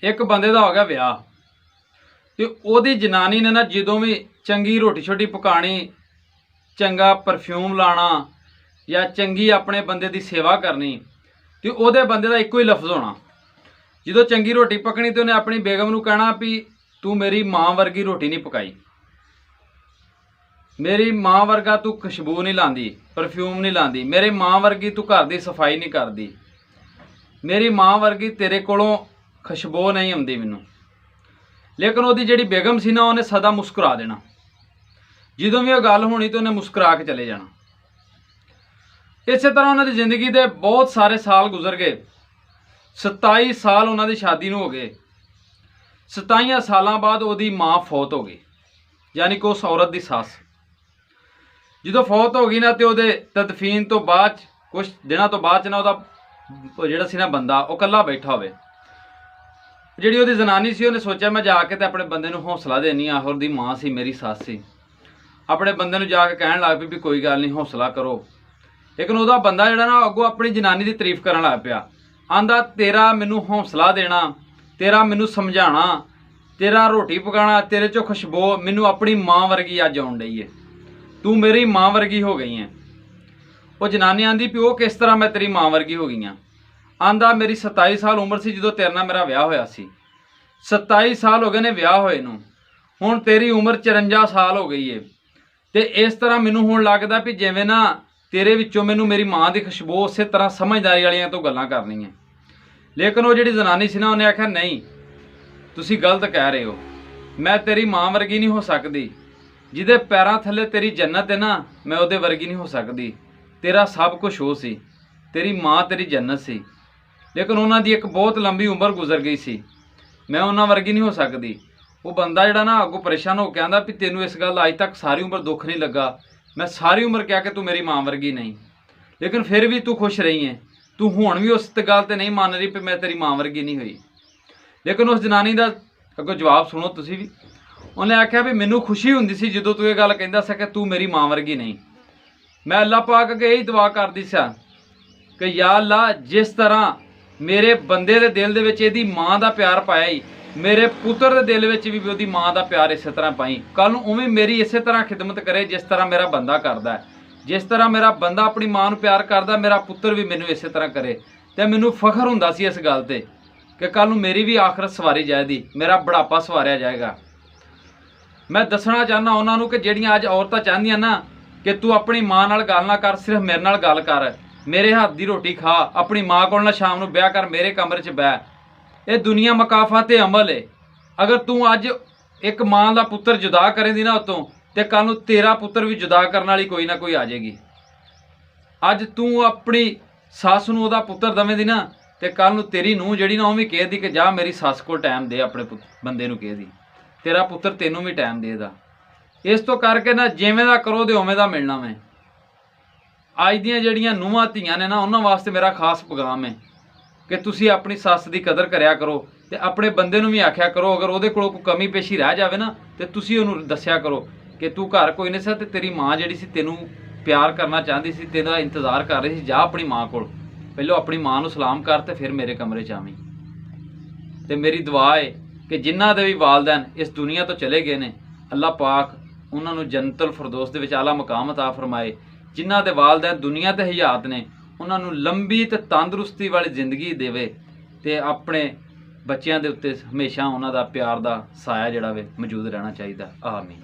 एक बंदे दा हो गया विआह ते ओदी जनानी ने ना जदों भी चंगी रोटी छोटी पकानी, चंगा परफ्यूम लाना या चंगी अपने बंदे की सेवा करनी तो ओदे बंदे का इक्को ही लफ्ज़ होना। जो चंगी रोटी पकनी तो उन्हें अपनी बेगम नूं कहना भी तू मेरी माँ वर्गी रोटी नहीं पकाई, मेरी माँ वर्गा तू खुशबू नहीं लांदी, परफ्यूम नहीं लांदी, मेरी माँ वर्गी तू घर की सफाई नहीं करदी, मेरी माँ वर्गी तेरे कोलों खुशबू नहीं आती मैनू। लेकिन वो जी बेगम सी ना उन्हें सदा मुस्कुरा देना, जदों भी वह गल होनी तो उन्हें मुस्कुरा के चले जाना। इस तरह उन्होंने जिंदगी के बहुत सारे साल गुजर गए। 27 साल उन्होंने शादी हो गए। 27 सालों बाद वो माँ फौत हो गई, यानी कि उस औरत की सस जो फौत हो गई ना तो तदफीन तो बाद कुछ दिनों तो बाद ना जोड़ा सी ना बंदा वो कला बैठा हो, जी वो जनानी सी उन्हें सोचा मैं जाके तो अपने बंदे हौसला देनी, आखिर दी माँ सी मेरी सस सी, अपने बंदे जाके कहन लग पई भी कोई गल नहीं हौसला करो। लेकिन वह बंदा जोड़ा ना अगों अपनी जनानी की तारीफ करन लग पिया, आंदा तेरा मैनू हौसला देना, तेरा मैनू समझाना, तेरा रोटी पकाना, तेरे चो खुशबू मैनू अपनी माँ वर्गी अज आउण डई है, तू मेरी माँ वर्गी हो गई है। वो जनानी आंदी भी वो किस तरह मैं तेरी माँ वर्गी हो गई हाँ। आंदा मेरी 27 साल उम्र सी जो तेरे नाल मेरा विआह होया सी, 27 साल हो गए ने विआह होए नूं, हुण तेरी उम्र 54 साल हो गई है तो इस तरह मैनू हुण लगदा भी जिवें ना तेरे विचों मैनू मेरी माँ की खुशबू उस तरह समझदारी वालियां तो गल्लां करनी है। लेकिन वो जी जनानी सी ना उन्हें आख्या नहीं तुसी गलत कह रहे हो, मैं तेरी माँ वर्गी नहीं हो सकती, जिदे पैरों थले तेरी जन्नत है ना मैं उहदे वर्गी नहीं हो सकती, तेरा सब कुछ हो सी, तेरी माँ तेरी जन्नत सी, लेकिन उन्हों की एक बहुत लंबी उम्र गुजर गई सी, मैं उन्होंने वर्गी नहीं हो सकती। वो बंदा जोड़ा ना अगों परेशान होकर आंदा भी तेनू इस गल अज तक सारी उम्र दुख नहीं लगा, मैं सारी उम्र क्या कि तू मेरी माँ वर्गी नहीं, लेकिन फिर भी तू खुश रही है, तू हुण भी उस गल ते नहीं मान रही भी मैं तेरी माँ वर्गी नहीं हुई। लेकिन उस जनानी का अगों जवाब सुनो तुसी भी, उन्हें आख्या भी मैनू खुशी हुंदी सी जदों तू ये गल कहंदा सी कि तू मेरी माँ वर्गी नहीं। मैं अल्लाह पाक अगे यही दुआ करदी सी कि या अल्लाह जिस तरह मेरे बंदे दे दिल दे विच इहदी माँ का प्यार पाया ही, मेरे पुत्र दे दिल विच भी उहदी माँ का प्यार इस तरह पाई, कल नूं उवें मेरी इस तरह खिदमत करे जिस तरह मेरा बंदा करदा है, जिस तरह मेरा बंदा अपनी माँ नूं प्यार करदा मेरा पुत्र भी मैनू इस तरह करे। तो मैनू फखर हुंदा सी इस गल ते कि कल नूं मेरी भी आखरत सवारी जाएगी, मेरा बुढ़ापा सवारिया जाएगा। मैं दसना चाहना उन्होंने कि जिहड़ियां अज औरतां चाहदियां ना कि तू अपनी माँ नाल गल ना कर, सिर्फ मेरे नाल गल कर, मेरे हाथ की रोटी खा, अपनी माँ को ना शाम नूं ब्याह कर, मेरे कमरे च बह, ये दुनिया मकाफा ते अमल है। अगर तू अज एक माँ का पुत्र जुदा करेंदी ना उतों तो कल नूं तेरा पुत्र भी जुदा करने वाली कोई ना कोई आ जाएगी। अज तू अपनी सस नूं उहदा पुत्र दवेंदी ना तो कल नूं तेरी नूंह जिहड़ी ना भी कहदी कि जा मेरी सस को टाइम दे, अपने बंदे नूं कहदी तेरा पुत्र तेनू भी टाइम देगा। इस तो करके ना जिवें दा करो तो उवें दा मिलना। मैं अज दियां जिहड़ियां नूंहां धीआं ने ना उन्हां वास्ते मेरा खास पैगाम है कि तुसी अपनी सस की कदर करया करो ते अपने बंदे नूं भी आख्या करो, अगर उहदे कोलों कोई कमी पेशी रह जाए ना तो तुसी उहनूं दस्या करो कि तू घर कोई नहीं सा ते तेरी माँ जिहड़ी सी तेनू प्यार करना चाहती सी, तेरा इंतजार कर रही सी, जा अपनी माँ कोल पहलों अपनी माँ नूं सलाम कर ते फिर मेरे कमरे च आवीं। ते मेरी दुआ है कि जिन्हां दे भी वालदैन इस दुनिया तो चले गए ने अल्लाह पाक उन्होंने जन्नतुल फिरदौस दे विच आला मकाम अता फरमाए, जिन्हां दे वालदैन दुनिया ते हयात ने उन्होंने लंबी ते तंदुरुस्ती वाली जिंदगी देवे ते अपने बच्चों के उत्ते हमेशा उन्हों दा प्यार दा साया जिहड़ा वे मौजूद रहना चाहिए। आमीन।